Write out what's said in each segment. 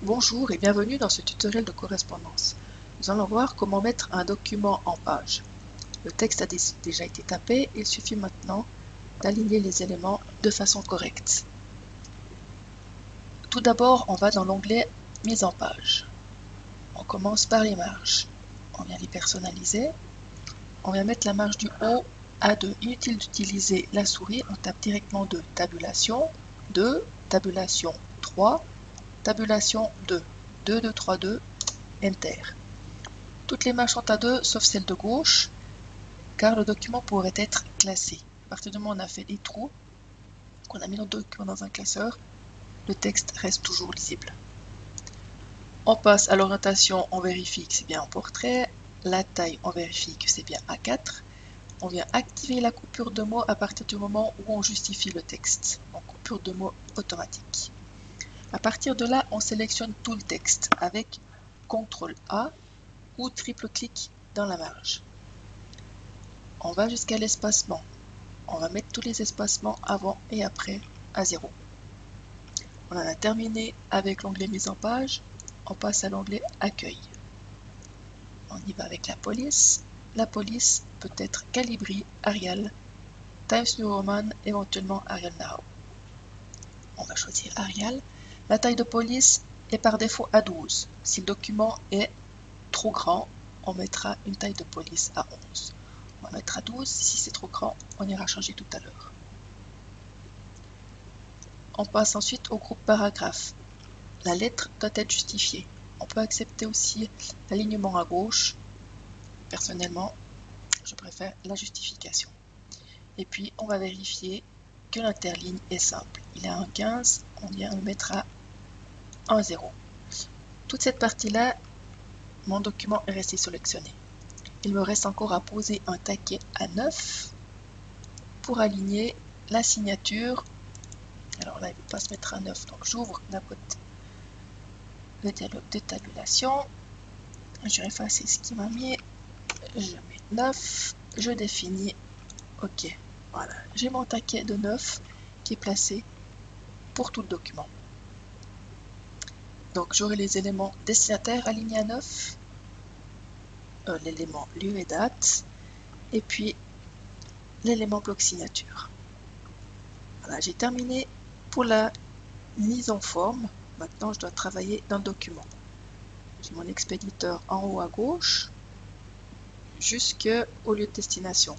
Bonjour et bienvenue dans ce tutoriel de correspondance. Nous allons voir comment mettre un document en page. Le texte a déjà été tapé, il suffit maintenant d'aligner les éléments de façon correcte. Tout d'abord, on va dans l'onglet Mise en page. On commence par les marges. On vient les personnaliser. On vient mettre la marge du haut à 2. Inutile d'utiliser la souris, on tape directement de tabulation 2, tabulation 3, tabulation 2, 2, 2, 3, 2, Enter. Toutes les marges sont à 2 sauf celle de gauche, car le document pourrait être classé. À partir du moment où on a fait des trous, qu'on a mis notre document dans un classeur, le texte reste toujours lisible. On passe à l'orientation, on vérifie que c'est bien en portrait. La taille, on vérifie que c'est bien A4. On vient activer la coupure de mots à partir du moment où on justifie le texte. Donc coupure de mots automatique. À partir de là, on sélectionne tout le texte avec CTRL A ou triple clic dans la marge. On va jusqu'à l'espacement. On va mettre tous les espacements avant et après à 0. On en a terminé avec l'onglet mise en page. On passe à l'onglet accueil. On y va avec la police. La police peut être Calibri, Arial, Times New Roman, éventuellement Arial Now. On va choisir Arial. La taille de police est par défaut à 12. Si le document est trop grand, on mettra une taille de police à 11. On va mettre à 12. Si c'est trop grand, on ira changer tout à l'heure. On passe ensuite au groupe paragraphe. La lettre doit être justifiée. On peut accepter aussi l'alignement à gauche. Personnellement, je préfère la justification. Et puis, on va vérifier que l'interligne est simple. Il est à 1,15, on vient le mettre à 1,0. Toute cette partie-là, mon document est resté sélectionné. Il me reste encore à poser un taquet à 9 pour aligner la signature. Alors là, il ne peut pas se mettre à 9, donc j'ouvre la boîte le dialogue de tabulation. Je vais effacer ce qui m'a mis. Je mets 9. Je définis. OK. Voilà. J'ai mon taquet de 9 qui est placé pour tout le document. Donc j'aurai les éléments destinataire alignés à 9. L'élément lieu et date. Et puis l'élément bloc signature. Voilà, j'ai terminé pour la mise en forme. Maintenant, je dois travailler dans le document. J'ai mon expéditeur en haut à gauche jusqu'au lieu de destination.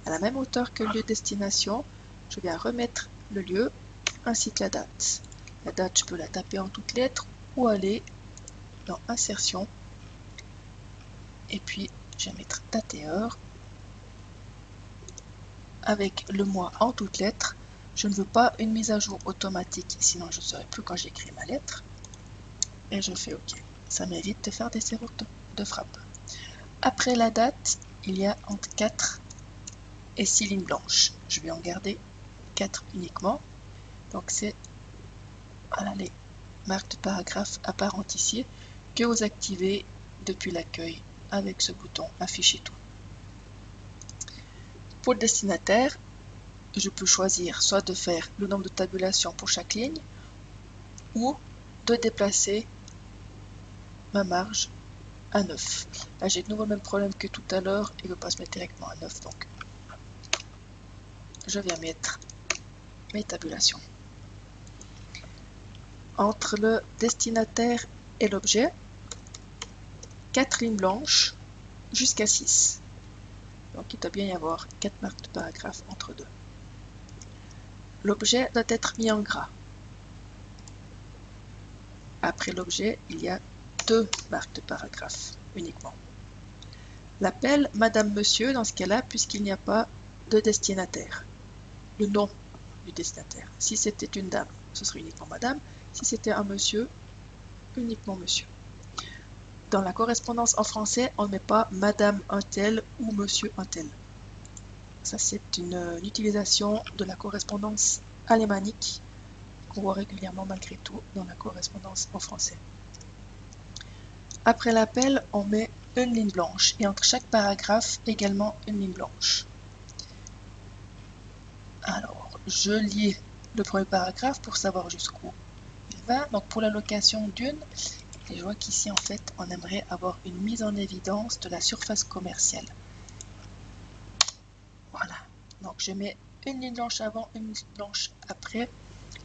À la même hauteur que le lieu de destination, je viens remettre le lieu ainsi que la date. La date, je peux la taper en toutes lettres ou aller dans Insertion. Et puis, je vais mettre date et heure avec le mois en toutes lettres. Je ne veux pas une mise à jour automatique, sinon je ne saurais plus quand j'écris ma lettre. Et je fais OK. Ça m'évite de faire des erreurs de frappe. Après la date, il y a entre 4 et 6 lignes blanches. Je vais en garder 4 uniquement. Donc c'est voilà, les marques de paragraphe à part ici que vous activez depuis l'accueil avec ce bouton afficher tout. Pour le destinataire, je peux choisir soit de faire le nombre de tabulations pour chaque ligne ou de déplacer ma marge à 9. Là, j'ai de nouveau le même problème que tout à l'heure, il ne veut pas se mettre directement à 9, donc je viens mettre mes tabulations. Entre le destinataire et l'objet, 4 lignes blanches jusqu'à 6. Donc il doit bien y avoir 4 marques de paragraphe entre deux. L'objet doit être mis en gras. Après l'objet, il y a 2 marques de paragraphe uniquement. L'appel Madame Monsieur dans ce cas-là, puisqu'il n'y a pas de destinataire. Le nom du destinataire. Si c'était une dame, ce serait uniquement Madame. Si c'était un monsieur, uniquement Monsieur. Dans la correspondance en français, on ne met pas Madame un tel ou Monsieur un tel. Ça, c'est une utilisation de la correspondance alémanique qu'on voit régulièrement malgré tout dans la correspondance en français. Après l'appel, on met une ligne blanche et entre chaque paragraphe également une ligne blanche. Alors, je lis le premier paragraphe pour savoir jusqu'où il 20. Donc pour la location d'une, et je vois qu'ici en fait on aimerait avoir une mise en évidence de la surface commerciale. Voilà, donc je mets une ligne blanche avant, une ligne blanche après.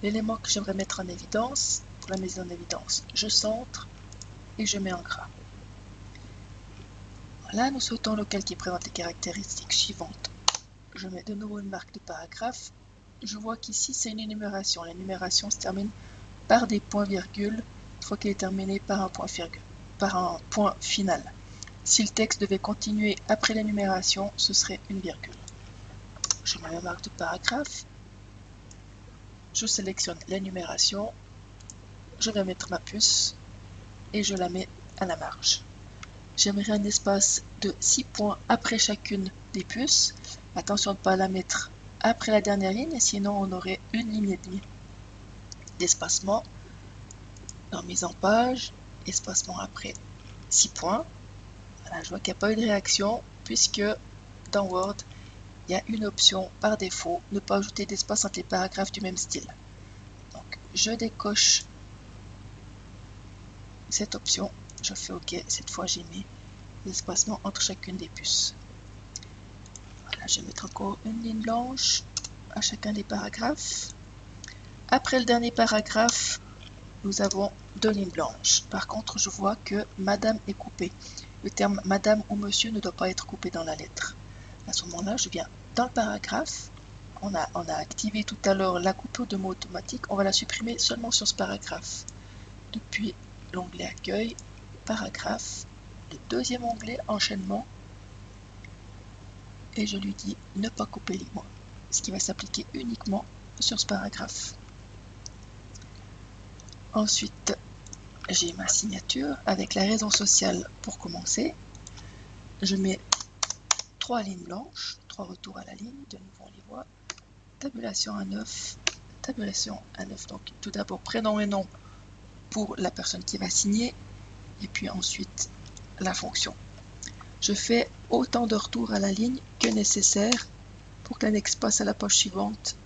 L'élément que j'aimerais mettre en évidence, pour la mise en évidence, je centre et je mets en gras. Voilà, nous souhaitons un local qui présente les caractéristiques suivantes. Je mets de nouveau une marque de paragraphe. Je vois qu'ici c'est une énumération. L'énumération se termine par des points-virgules une fois qu'elle est terminée par un point final. Si le texte devait continuer après l'énumération, ce serait une virgule. Je mets ma marque de paragraphe. Je sélectionne l'énumération. Je vais mettre ma puce et je la mets à la marge. J'aimerais un espace de 6 points après chacune des puces. Attention de ne pas la mettre après la dernière ligne, sinon on aurait une ligne et demie d'espacement. Dans mise en page, espacement après 6 points. Voilà, je vois qu'il n'y a pas eu de réaction puisque dans Word, il y a une option par défaut, ne pas ajouter d'espace entre les paragraphes du même style. Donc je décoche cette option, je fais OK, cette fois j'ai mis l'espacement entre chacune des puces. Voilà, je vais mettre encore une ligne blanche à chacun des paragraphes. Après le dernier paragraphe, nous avons deux lignes blanches. Par contre, je vois que Madame est coupée. Le terme Madame ou Monsieur ne doit pas être coupé dans la lettre. À ce moment-là, je viens dans le paragraphe. On a activé tout à l'heure la coupure de mots automatique. On va la supprimer seulement sur ce paragraphe. Depuis l'onglet Accueil, Paragraphe, le deuxième onglet Enchaînement. Et je lui dis ne pas couper les mots, ce qui va s'appliquer uniquement sur ce paragraphe. Ensuite, j'ai ma signature avec la raison sociale pour commencer. Je mets 3 lignes blanches, 3 retours à la ligne, de nouveau on les voit. Tabulation à 9, tabulation à 9. Donc tout d'abord prénom et nom pour la personne qui va signer, et puis ensuite la fonction. Je fais autant de retours à la ligne que nécessaire pour que l'annexe passe à la page suivante.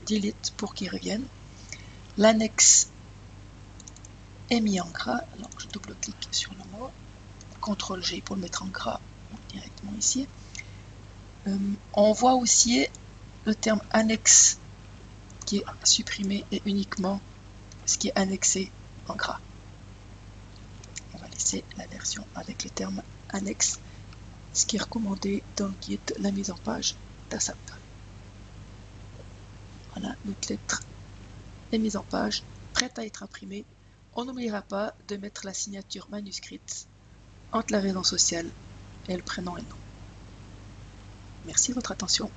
Delete pour qu'il revienne. L'annexe est mis en gras, alors je double-clique sur le mot, CTRL-G pour le mettre en gras directement ici. On voit aussi le terme annexe qui est supprimé et uniquement ce qui est annexé en gras. On va laisser la version avec le terme annexe, ce qui est recommandé dans le guide La mise en page d'ASAP. Voilà, notre lettre est mise en page, prête à être imprimée. On n'oubliera pas de mettre la signature manuscrite entre la raison sociale et le prénom et le nom. Merci de votre attention.